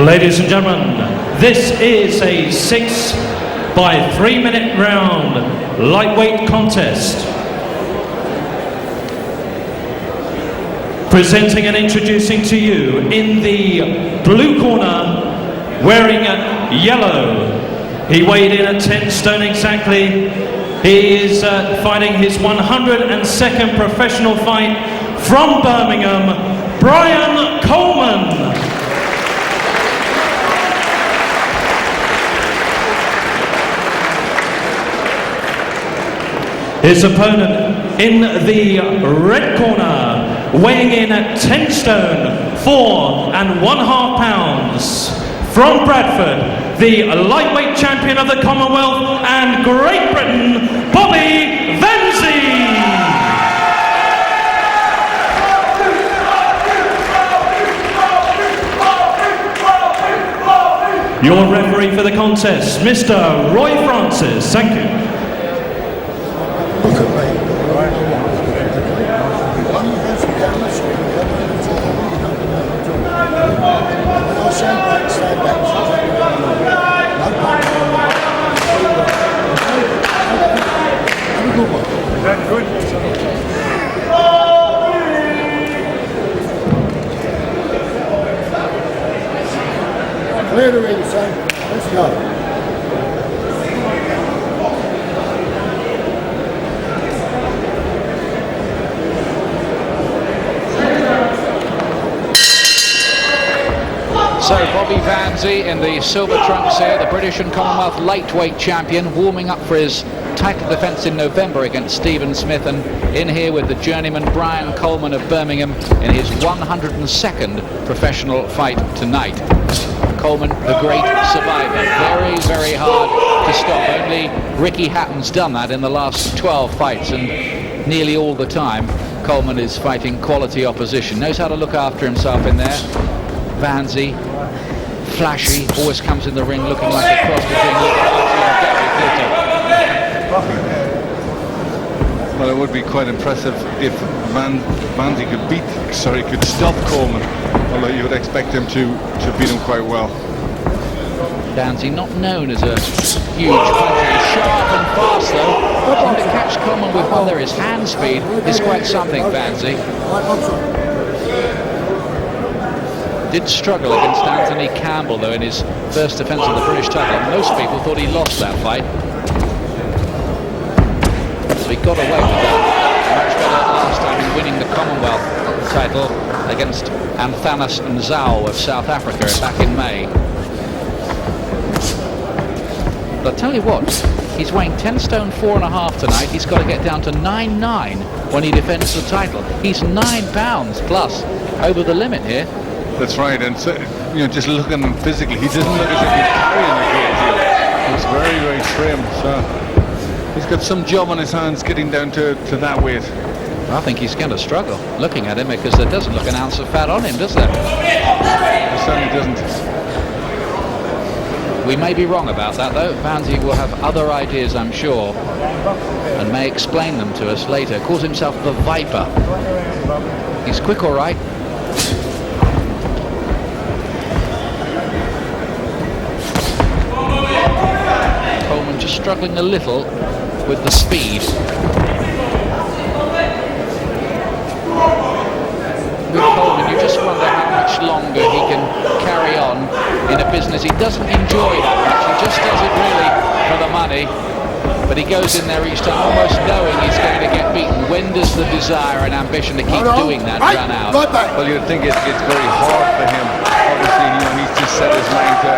Ladies and gentlemen, this is a 6 by 3 minute round lightweight contest. Presenting and introducing to you in the blue corner, wearing yellow. He weighed in at 10 stone exactly. He is fighting his 102nd professional fight from Birmingham, Brian Coleman. His opponent in the red corner, weighing in at 10 stone, 4½ pounds, from Bradford, the lightweight champion of the Commonwealth and Great Britain, Bobbie Vanzie. Your referee for the contest, Mr. Roy Francis. Thank you. Look at me. Stand back. Have a good one. Is that good? Clear the ring, son. Let's go. So Bobbie Vanzie in the silver trunks here, the British and Commonwealth lightweight champion, warming up for his title defence in November against Stephen Smith, and in here with the journeyman Brian Coleman of Birmingham in his 102nd professional fight tonight. Coleman, the great survivor, very, very hard to stop. Only Ricky Hatton's done that in the last 12 fights, and nearly all the time Coleman is fighting quality opposition. Knows how to look after himself in there. Vanzie, flashy, always comes in the ring looking like a cross between Well, it would be quite impressive if Vanzie could stop Coleman, although you would expect him to beat him quite well. Vanzie not known as a huge puncher. He's sharp and fast though. Trying to catch Coleman with whether his hand speed is quite something, Vanzie. Did struggle against Anthony Campbell though in his first defence of the British title. Most people thought he lost that fight, so he got away with that. Much better last time in winning the Commonwealth title against Anthanas Nzau of South Africa back in May. But I'll tell you what, he's weighing 10 stone 4½ tonight. He's got to get down to 9/9 when he defends the title. He's 9 pounds plus over the limit here. That's right, and so, just looking at him physically, he doesn't look as if he's carrying a great deal. He's very, very trim, so he's got some job on his hands getting down to that weight. I think he's going to struggle looking at him, because there doesn't look an ounce of fat on him, does there? It certainly doesn't. We may be wrong about that though. Vanzie will have other ideas, I'm sure, and may explain them to us later. Calls himself the Viper. He's quick, all right. Coleman just struggling a little with the speed. With Coleman, you just wonder how much longer he can carry on in a business he doesn't enjoy that much. He just does it really for the money, but he goes in there each time almost knowing he's going to get beaten. When does the desire and ambition to keep doing that run out? Well, you'd think it's very hard for him. Obviously, he's just set his mind to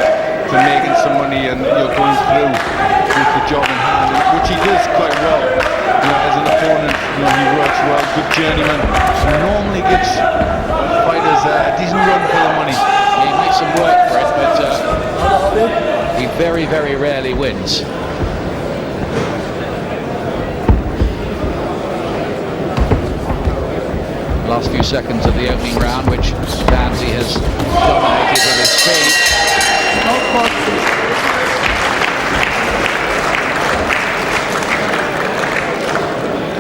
making some money and going through with the job in hand, which he does quite well. As an opponent, he works well, good journeyman, and normally gives fighters a decent run for the money. He makes them work for it, but he very, very rarely wins. Last few seconds of the opening round, which Vanzie has dominated with his speed.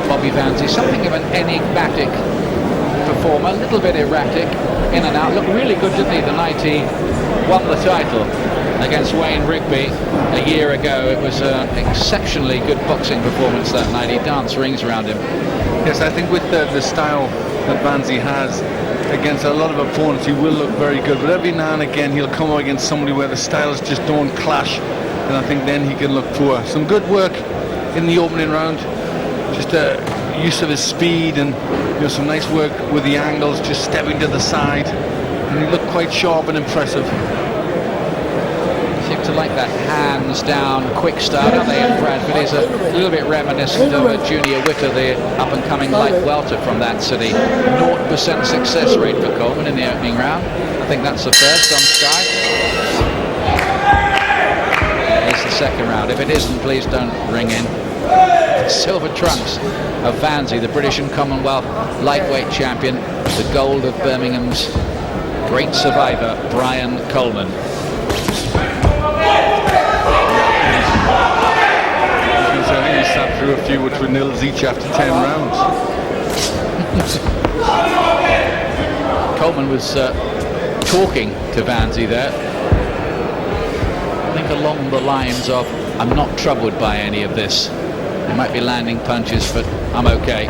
Bobbie Vanzie, something of an enigmatic performer, a little bit erratic, in and out. Looked really good, didn't he, the night he won the title against Wayne Rigby a year ago. It was an exceptionally good boxing performance that night. He danced rings around him. Yes, I think with the style that Vanzie has against a lot of opponents, he will look very good, but every now and again he'll come up against somebody where the styles just don't clash, and I think then he can look poor. Some good work in the opening round, just use of his speed, and some nice work with the angles, just stepping to the side, and he looked quite sharp and impressive. Seem to like that hands down quick start, don't they, in Bradford? He's a little bit reminiscent of Junior Witter, the up and coming light welter from that city. 0% success rate for Coleman in the opening round. I think that's the first on Sky. Here's the second round. If it isn't, please don't ring in. Silver trunks of Vanzie, the British and Commonwealth lightweight champion, the gold of Birmingham's great survivor, Brian Coleman. I think he sat through a few which were nils each after 10 rounds. Coleman was talking to Vanzie there, I think along the lines of, I'm not troubled by any of this. They might be landing punches, but I'm okay.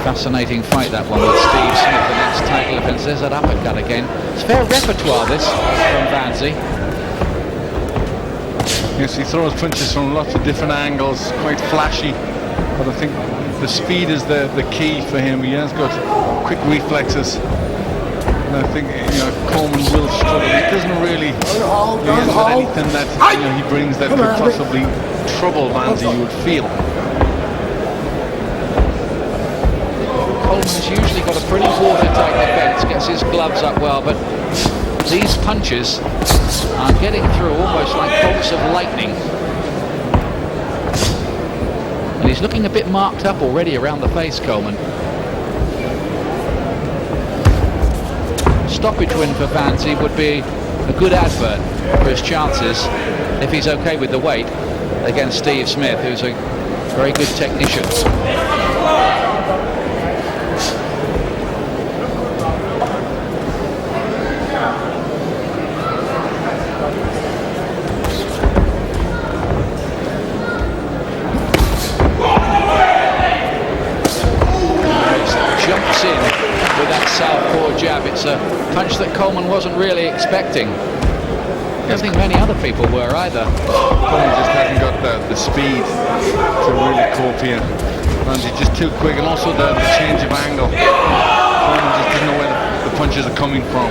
Fascinating fight, that one, with Steve Smith, the next title defence. There's that uppercut again. It's fair repertoire, this, from Vanzie. Yes, he throws punches from lots of different angles, quite flashy, but I think the speed is the key for him. He has got quick reflexes, and I think Coleman will struggle. He doesn't really got anything that he brings that could possibly trouble Vanzie, you would feel. Coleman's usually got a pretty watertight defence, gets his gloves up well, but these punches are getting through almost like bolts of lightning. And he's looking a bit marked up already around the face, Coleman. Stoppage win for Vanzie would be a good advert for his chances, if he's okay with the weight, against Steve Smith, who's a very good technician. Jumps in with that southpaw jab. It's a punch that Coleman wasn't really expecting. I don't think many other people were either. Coleman just hasn't got the speed to really cope here. Vanzie just too quick, and also the change of angle. Coleman just doesn't know where the punches are coming from.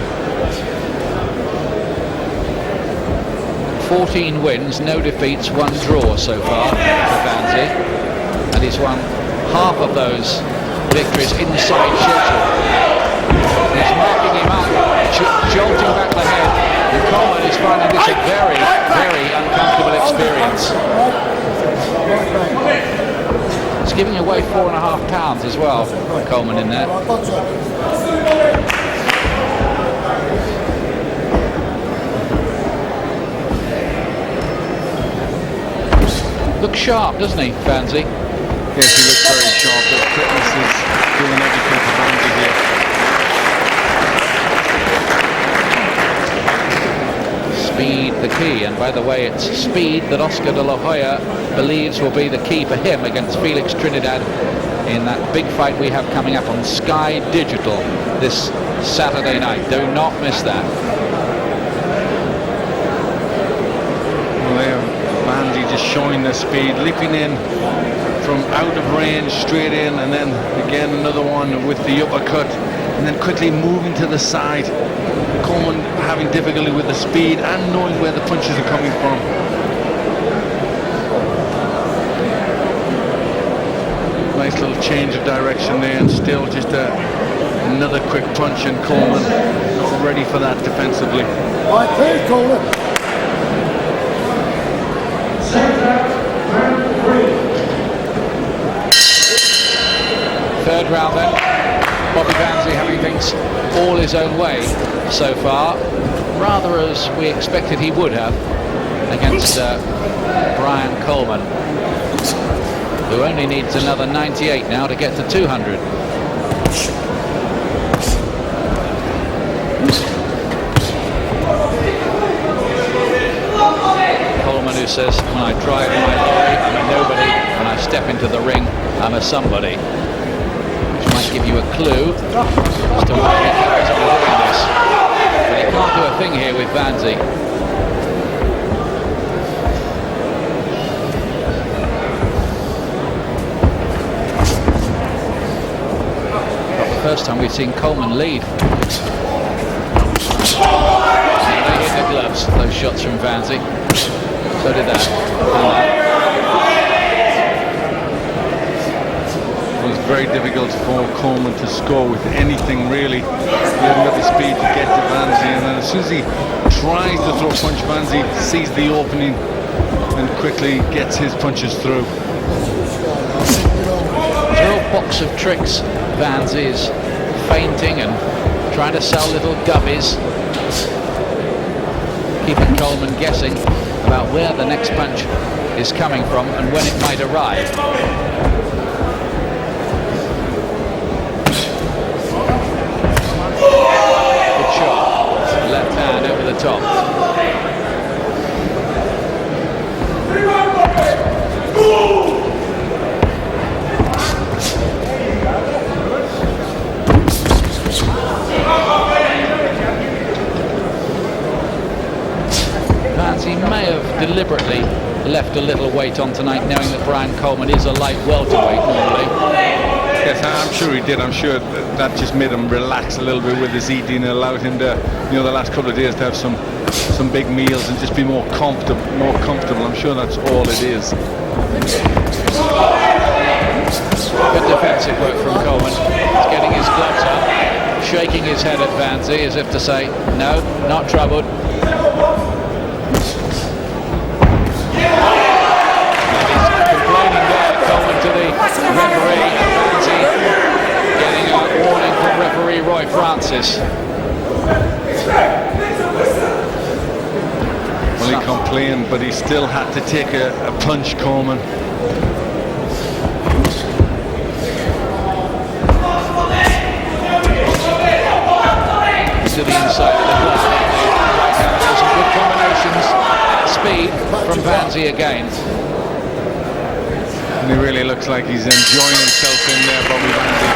14 wins, no defeats, 1 draw so far for Vanzie, and he's won half of those victories inside schedule. He's marking him up, jolting back the head, and Coleman is finding this a very, very uncomfortable experience. He's giving away 4.5 pounds as well, Coleman, in there. Looks sharp, doesn't he, Vanzie? Yes, he looks very sharp. The fitness is doing everything for Vanzie here. Speed the key, and by the way, it's speed that Oscar de la Hoya believes will be the key for him against Felix Trinidad in that big fight we have coming up on Sky Digital this Saturday night. Do not miss that. Well, there, Vanzie just showing the speed, leaping in from out of range, straight in, and then again another one with the uppercut, and then quickly moving to the side. Coleman having difficulty with the speed and knowing where the punches are coming from. Nice little change of direction there, and still just another quick punch, and Coleman not ready for that defensively. Right, please, Coleman. Third round then. Bobbie Vanzie having things all his own way so far, rather as we expected he would have against Brian Coleman. who only needs another 98 now to get to 200. Coleman, who says, when I drive my lorry, I'm a nobody. When I step into the ring, I'm a somebody. Which might give you a clue as to why he carries on doing this. But he can't do a thing here with Vanzie. Not the first time we've seen Coleman lead. They hit the gloves, those shots from Vanzie. So did that. It was very difficult for Coleman to score with anything really. He hadn't got the speed to get to Vanzie, and then as soon as he tries to throw a punch, Vanzie sees the opening and quickly gets his punches through. It's a real box of tricks. Vanzie is feinting and trying to sell little gubbies, keeping Coleman guessing about where the next punch is coming from and when it might arrive. Good shot. Left hand over the top. Vanzie may have deliberately left a little weight on tonight, knowing that Brian Coleman is a light welterweight normally. Yes, I'm sure he did. I'm sure that just made him relax a little bit with his eating and allowed him to, you know, the last couple of days to have some big meals and just be more comfortable. I'm sure that's all it is. Good defensive work from Coleman. He's getting his gloves up, shaking his head at Vanzie as if to say, no, not troubled. To the referee, Vanzie getting a warning from referee Roy Francis. Well, he complained, but he still had to take a punch, Coleman. To the inside of the glove. Right hand, there's some good combinations. Speed from Vanzie again. And he really looks like he's enjoying himself in there, Bobbie Vanzie.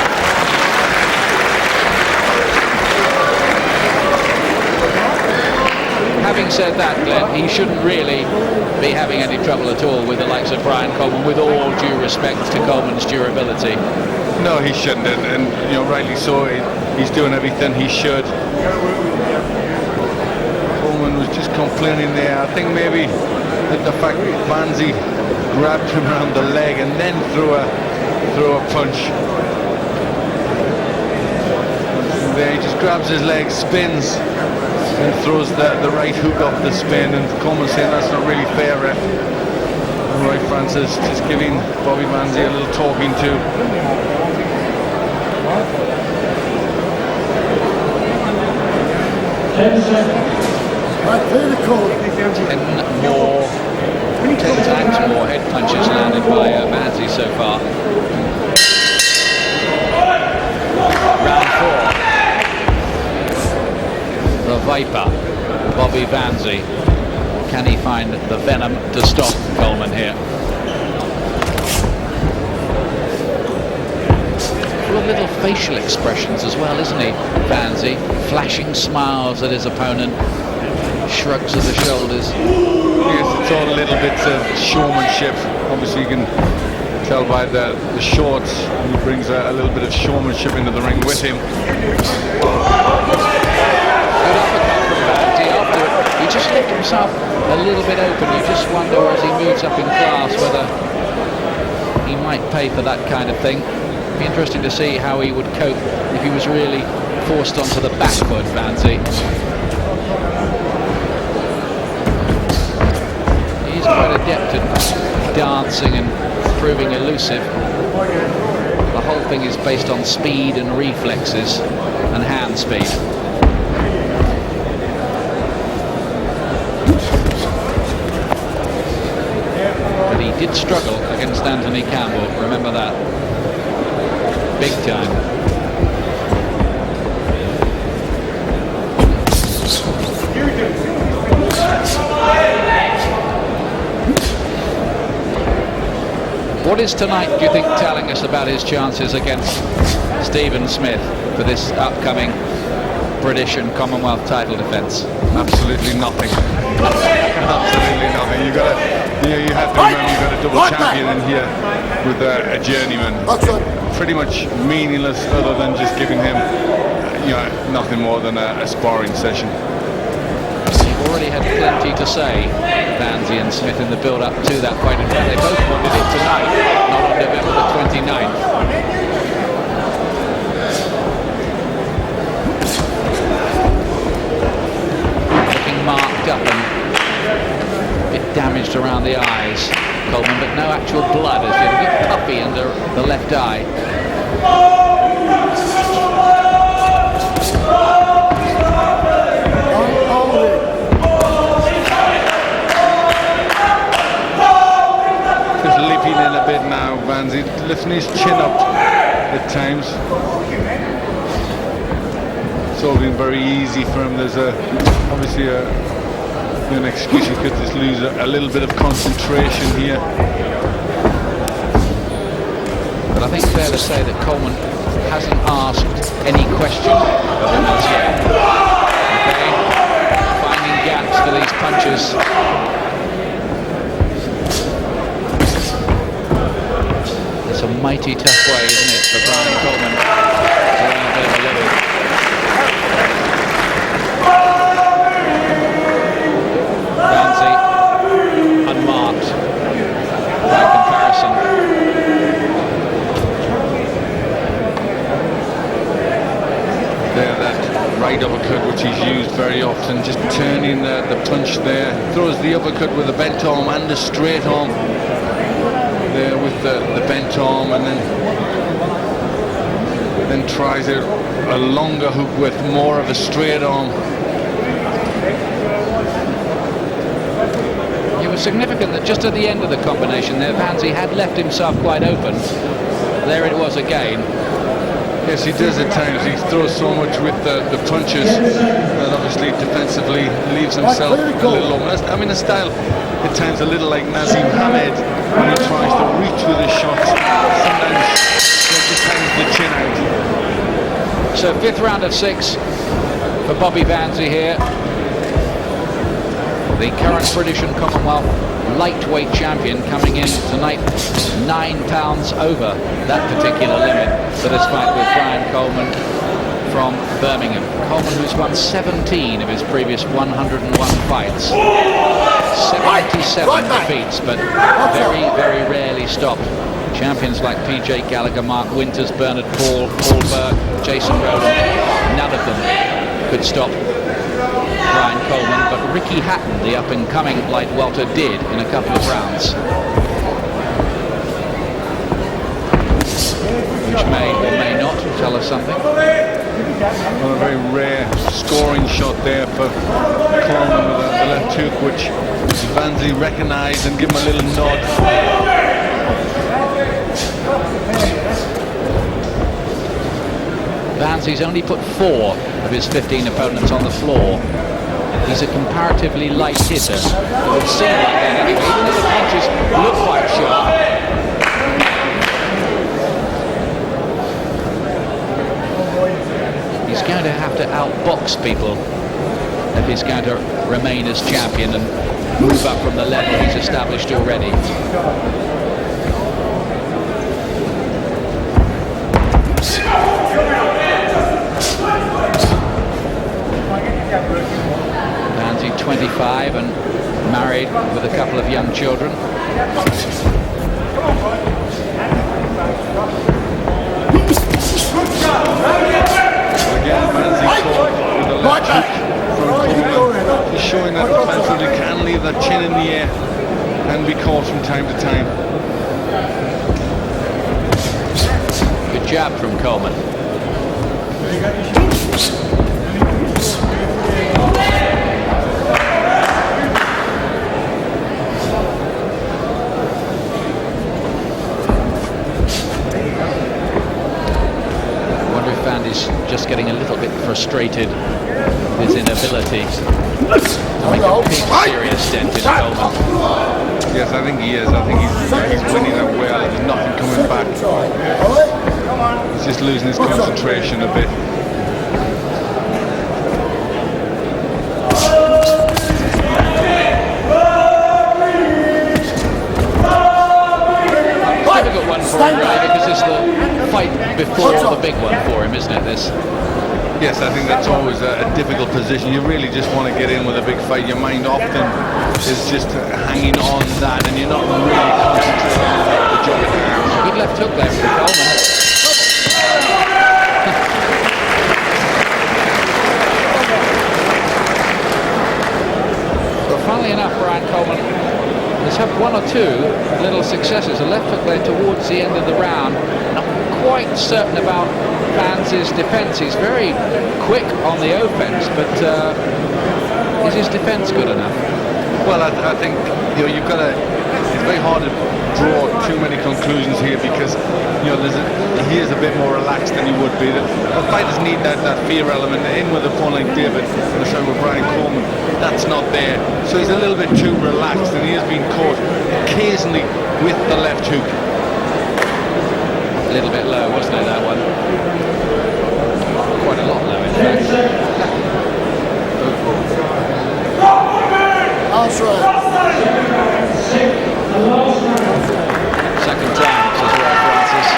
Having said that, Glenn, he shouldn't really be having any trouble at all with the likes of Brian Coleman, with all due respect to Coleman's durability. No, he shouldn't, and you know, rightly so. He's doing everything he should. Coleman was just complaining there. I think maybe that the fact that Vanzie grabbed him around the leg and then threw a punch. And there he just grabs his leg, spins, and throws the right hook off the spin. And Coleman saying that's not really fair, ref. And Roy Francis just giving Bobbie Vanzie a little talking to. And 10 tags, more head punches landed by Vanzie so far. Round 4. The Viper, Bobbie Vanzie. Can he find the venom to stop Coleman here? Full of little facial expressions as well, isn't he, Vanzie? Flashing smiles at his opponent, shrugs of the shoulders. Yes, it's all little bits of showmanship. Obviously you can tell by the shorts, he brings a little bit of showmanship into the ring with him. Good uppercut from Vanzie. After it, he just left himself a little bit open. You just wonder as he moves up in class whether he might pay for that kind of thing. It'd be interesting to see how he would cope if he was really forced onto the back foot, Vanzie. He's quite adept at dancing and proving elusive. The whole thing is based on speed and reflexes and hand speed. But he did struggle against Anthony Campbell, remember that. Big time. What is tonight, do you think, telling us about his chances against Stephen Smith for this upcoming British and Commonwealth title defence? Absolutely nothing. Absolutely nothing. You have to remember you've got a double champion in here with a journeyman. Pretty much meaningless, other than just giving him, nothing more than a sparring session. You've already had plenty to say, Vanzie and Smith, in the build-up to that fight. In fact, they both wanted it tonight, not on November the 29th. Looking marked up and a bit damaged around the eyes, Coleman, but no actual blood as yet. A bit puffy under the left eye. Just leaping in a bit now, Vanzie, lifting his chin up at times. It's all been very easy for him. There's obviously an excuse. He could just lose a little bit of concentration here. But I think it's fair to say that Coleman hasn't asked any question of him as yet. Okay, finding gaps for these punches. It's a mighty tough way, isn't it, for Brian Coleman to earn a bit of a living. Vanzie unmarked by comparison. There, that right uppercut which he's used very often, just turning the punch there. Throws the uppercut with the bent arm and the straight arm. There with the bent arm, and then tries a longer hook with more of a straight arm. It was significant that just at the end of the combination there, Vanzie had left himself quite open. There it was again. Yes, he does at times. He throws so much with the punches that obviously defensively leaves himself a little open. I mean, a style at times a little like Nazim Hamed when he tries to reach with his shots. Sometimes just hangs the chin out. So 5th round of 6 for Bobbie Vanzie here. The current British and Commonwealth lightweight champion, coming in tonight 9 pounds over that particular limit for this fight with Brian Coleman from Birmingham. Coleman, who's won 17 of his previous 101 fights. 77 defeats, but very, very rarely stopped. Champions like PJ Gallagher, Mark Winters, Bernard Paul, Paul Burke, Jason Rowland, none of them could stop Brian Coleman, but Ricky Hatton, the up-and-coming light welter, did in a couple of rounds, which may or may not tell us something. Well, a very rare scoring shot there for Coleman with the left hook, which Vanzie recognised and give him a little nod. Vanzie's only put 4 of his 15 opponents on the floor. He's a comparatively light hitter. It would seem like that anyway, even though the punches look quite sharp. He's going to have to outbox people if he's going to remain as champion and move up from the level he's established already. Vanzie, 25 and married with a couple of young children. Again, Vanzie caught with a left hook from Coleman. He's showing that defensively can leave that chin in the air and be caught from time to time. Good jab from Coleman. demonstrated his inability to make a big serious dent in Coleman. Yes, I think he is. I think he's winning it well. There's nothing coming back. He's just losing his concentration a bit. Difficult one for him, really, because it's the fight before the big one for him, isn't it, this? Yes, I think that's always a difficult position. You really just want to get in with a big fight. Your mind often is just hanging on that, and you're not really concentrating on the job at hand. Good left hook there from Coleman. But funnily enough, Brian Coleman has had one or two little successes. A left hook there towards the end of the round. Not quite certain about Vanzie's defence. He's very quick on the offence, but is his defence good enough? Well, I think you've got to. It's very hard to draw too many conclusions here because he is a bit more relaxed than he would be. The fighters need that fear element in with a opponent like David, and so with Brian Coleman. That's not there, so he's a little bit too relaxed, and he has been caught occasionally with the left hook. A little bit low, wasn't it, that one? Quite a lot low, in fact. That's right. Second time, says Roy Francis.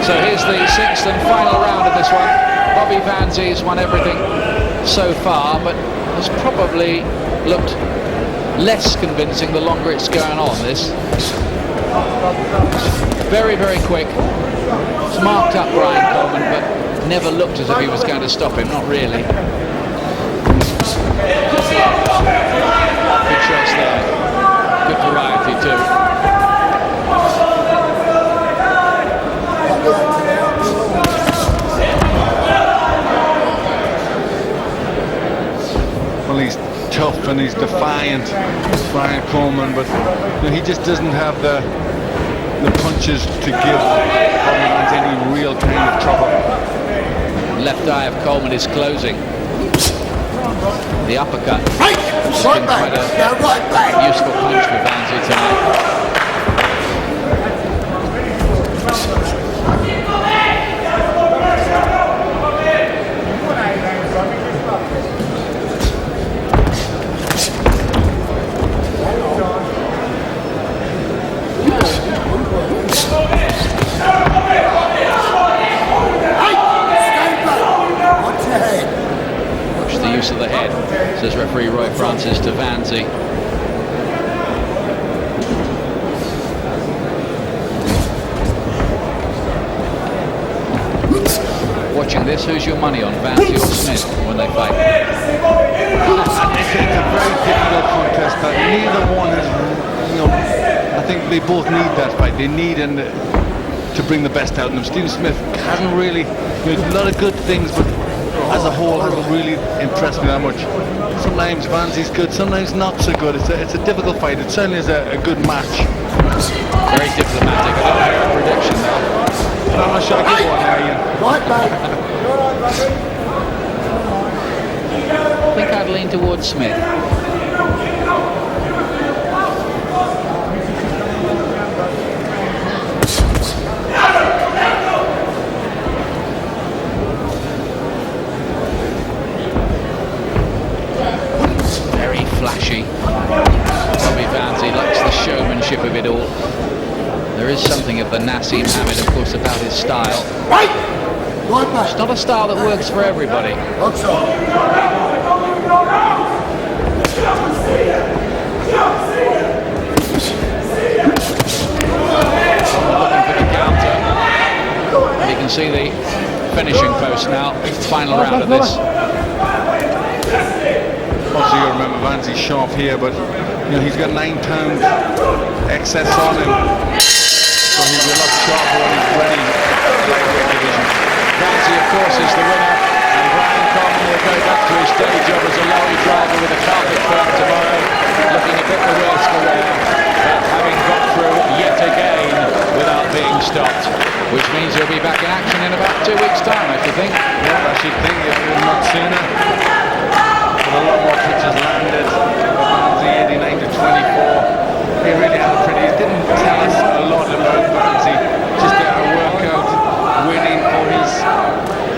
So here's the sixth and final round of this one. Bobbie Vanzie's won everything so far, but has probably looked less convincing the longer it's going on, this. Very, very quick. It's marked up Brian Coleman, but never looked as if he was going to stop him, not really. Good shots there. Good variety too. Well, he's tough and he's defiant, Brian Coleman, but he just doesn't have the punches to give any real kind of trouble. Left eye of Coleman is closing. The uppercut has Right been back. quite a Now right back. useful punch for Vanzie tonight. Watch the use of the head, says referee Roy Francis to Vanzie. Watching this, who's your money on, Vanzie or Smith, when they fight? It's a very difficult contest. Neither one is, I think they both need that fight. They need to bring the best out in them. Stephen Smith hasn't really, a lot of good things, but as a whole hasn't really impressed me that much. Sometimes Vanzie's good, sometimes not so good. It's a difficult fight. It certainly is a good match. Very diplomatic. I don't know your prediction now. I'm not sure I give one now, Ian. Right back. I think I'd lean towards Smith. Very flashy. Bobbie Vanzie likes the showmanship of it all. There is something of the Nassim Hamid, of course, about his style. Right. Right back. It's not a style that works for everybody. Looks on. Looking for the counter. You can see the finishing post now. Final round of this. Obviously, you remember Vanzie's sharp here, but he's got 9 pounds excess on him, so he'll be a lot sharper when he's ready. Vanzie, of course, is the winner, and Brian Coleman will go back to his day job as a lorry driver with a carpet firm tomorrow, looking a bit the worse for wear, but having got through yet again without being stopped, which means he'll be back in action in about 2 should think it would not sooner. But a lot more pitches landed. Vanzie 89 to 24. He really had a pretty. It didn't tell us a lot about Vanzie. Just a workout, waiting for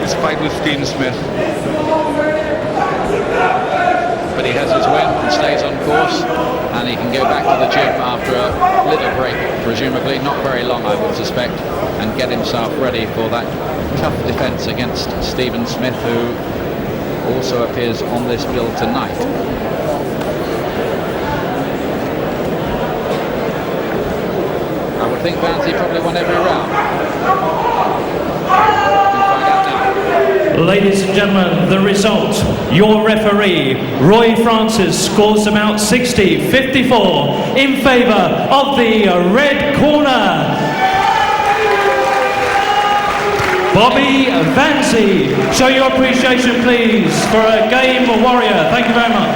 his fight with Stephen Smith. But he has his win and stays on course, and he can go back to the gym after a little break, presumably not very long I would suspect, and get himself ready for that tough defence against Stephen Smith, who also appears on this bill tonight. I would think Vanzie probably won every round. We'll find out now. Ladies and gentlemen, the result. Your referee, Roy Francis, scores about 60-54 in favour of the red corner. Bobbie Vanzie, show your appreciation please for a game warrior. Thank you very much.